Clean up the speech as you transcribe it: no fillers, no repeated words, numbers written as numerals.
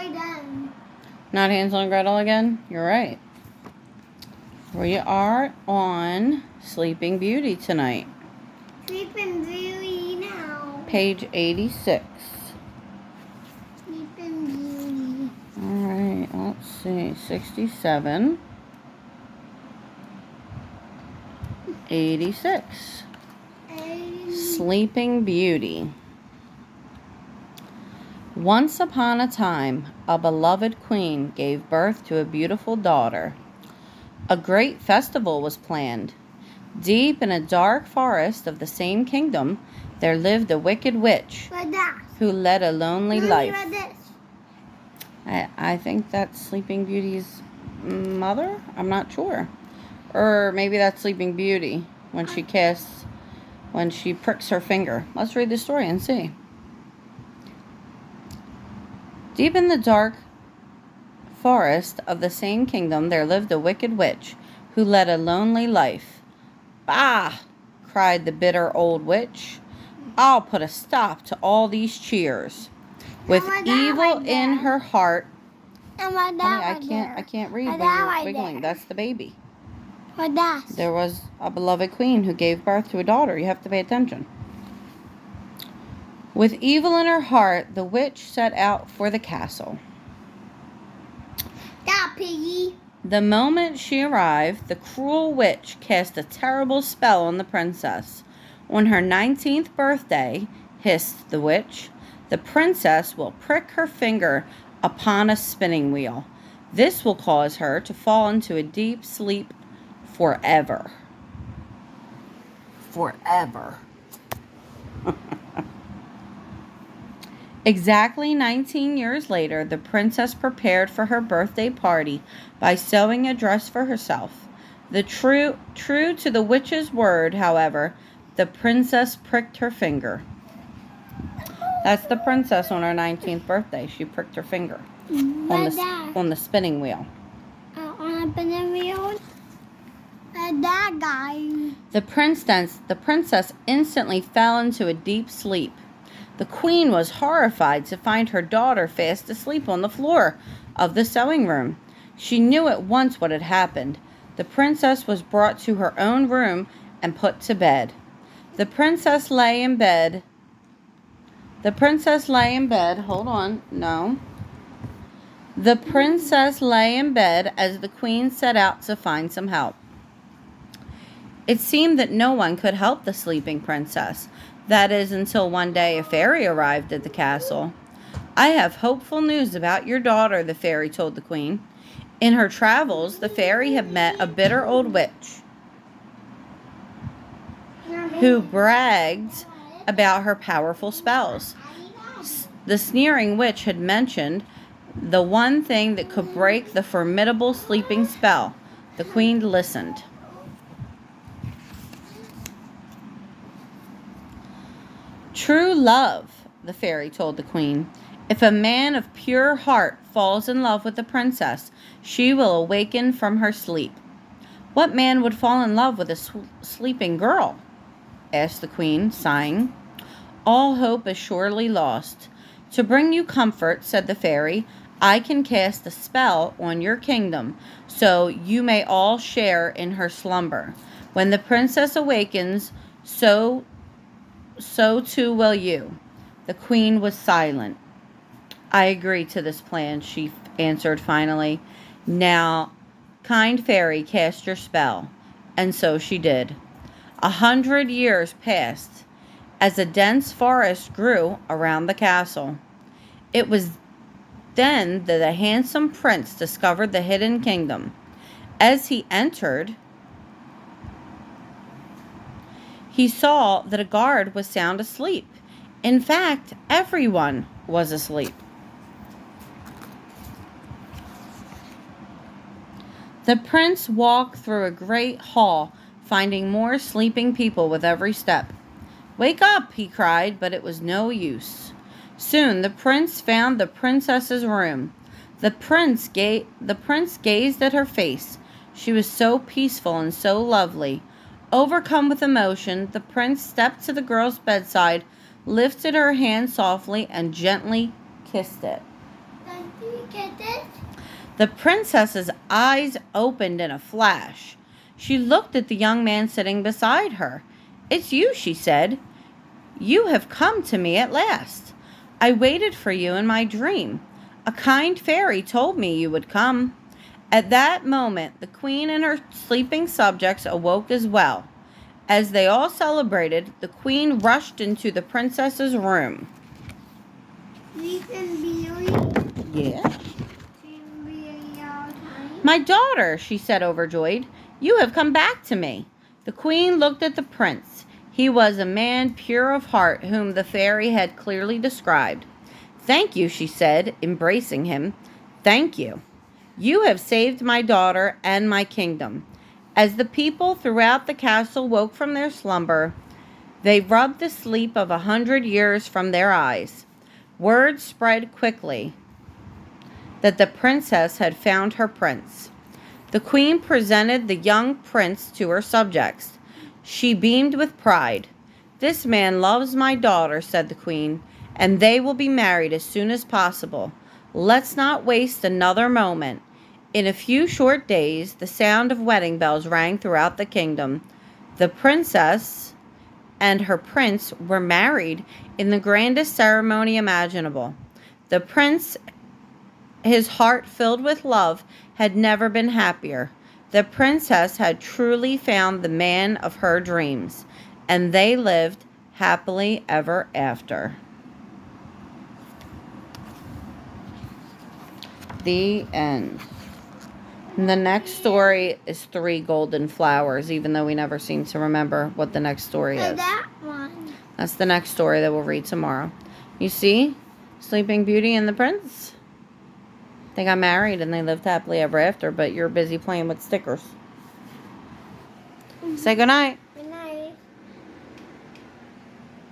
again. Not Hansel and Gretel again? You're right. We are on Sleeping Beauty tonight. Sleeping Beauty now. Page 86. Sleeping Beauty. Alright, let's see. 67. 86. Sleeping Beauty. Once upon a time, a beloved queen gave birth to a beautiful daughter. A great festival was planned. Deep in a dark forest of the same kingdom, there lived a wicked witch who led a lonely life. I think that's Sleeping Beauty's mother? I'm not sure. Or maybe that's Sleeping Beauty when she pricks her finger. Let's read the story and see. Deep in the dark forest of the same kingdom, there lived a wicked witch who led a lonely life. Bah! Cried the bitter old witch. I'll put a stop to all these cheers. With evil in her heart. Honey, I can't read, but you're wiggling. That's the baby. There was a beloved queen who gave birth to a daughter. You have to pay attention. With evil in her heart, the witch set out for the castle. Stop, Piggy. The moment she arrived, the cruel witch cast a terrible spell on the princess. On her 19th birthday, hissed the witch, the princess will prick her finger upon a spinning wheel. This will cause her to fall into a deep sleep forever. Forever. Exactly 19 years later, the princess prepared for her birthday party by sewing a dress for herself. True to the witch's word, however, the princess pricked her finger. That's the princess on her 19th birthday. She pricked her finger on the spinning wheel. On the spinning wheel? That guy. The princess instantly fell into a deep sleep. The queen was horrified to find her daughter fast asleep on the floor of the sewing room. She knew at once what had happened. The princess was brought to her own room and put to bed. The princess lay in bed. Hold on. No. The princess lay in bed as the queen set out to find some help. It seemed that no one could help the sleeping princess. That is, until one day a fairy arrived at the castle. I have hopeful news about your daughter, the fairy told the queen. In her travels, the fairy had met a bitter old witch who bragged about her powerful spells. The sneering witch had mentioned the one thing that could break the formidable sleeping spell. The queen listened. True love, the fairy told the queen. If a man of pure heart falls in love with the princess, she will awaken from her sleep. What man would fall in love with a sleeping girl? Asked the queen, sighing. All hope is surely lost. To bring you comfort, said the fairy, I can cast a spell on your kingdom, so you may all share in her slumber. When the princess awakens, so too will you. The queen was silent. I agree to this plan, she answered finally. Now, kind fairy, cast your spell. And so she did. 100 years passed as a dense forest grew around the castle. It was then that a handsome prince discovered the hidden kingdom. As he entered, he saw that a guard was sound asleep. In fact, everyone was asleep. The prince walked through a great hall, finding more sleeping people with every step. Wake up, he cried, but it was no use. Soon the prince found the princess's room. The prince gazed at her face. She was so peaceful and so lovely. Overcome with emotion, the prince stepped to the girl's bedside, lifted her hand softly, and gently kissed it. You get this? The princess's eyes opened in a flash. She looked at the young man sitting beside her. "It's you," she said. "You have come to me at last. I waited for you in my dream. A kind fairy told me you would come." At that moment, the queen and her sleeping subjects awoke as well. As they all celebrated, the queen rushed into the princess's room. Sleeping Beauty. Yeah. Sleeping Beauty all the time. "My daughter," she said, overjoyed, "you have come back to me." The queen looked at the prince. He was a man pure of heart whom the fairy had clearly described. "Thank you," she said, embracing him. "Thank you. You have saved my daughter and my kingdom." As the people throughout the castle woke from their slumber, they rubbed the sleep of 100 years from their eyes. Word spread quickly that the princess had found her prince. The queen presented the young prince to her subjects. She beamed with pride. "This man loves my daughter," said the queen, "and they will be married as soon as possible. Let's not waste another moment." In a few short days, the sound of wedding bells rang throughout the kingdom. The princess and her prince were married in the grandest ceremony imaginable. The prince, his heart filled with love, had never been happier. The princess had truly found the man of her dreams, and they lived happily ever after. The end. And the next story is 3 Golden Flowers, even though we never seem to remember what the next story is. That one. That's the next story that we'll read tomorrow. You see, Sleeping Beauty and the Prince, they got married and they lived happily ever after, but you're busy playing with stickers. Say goodnight.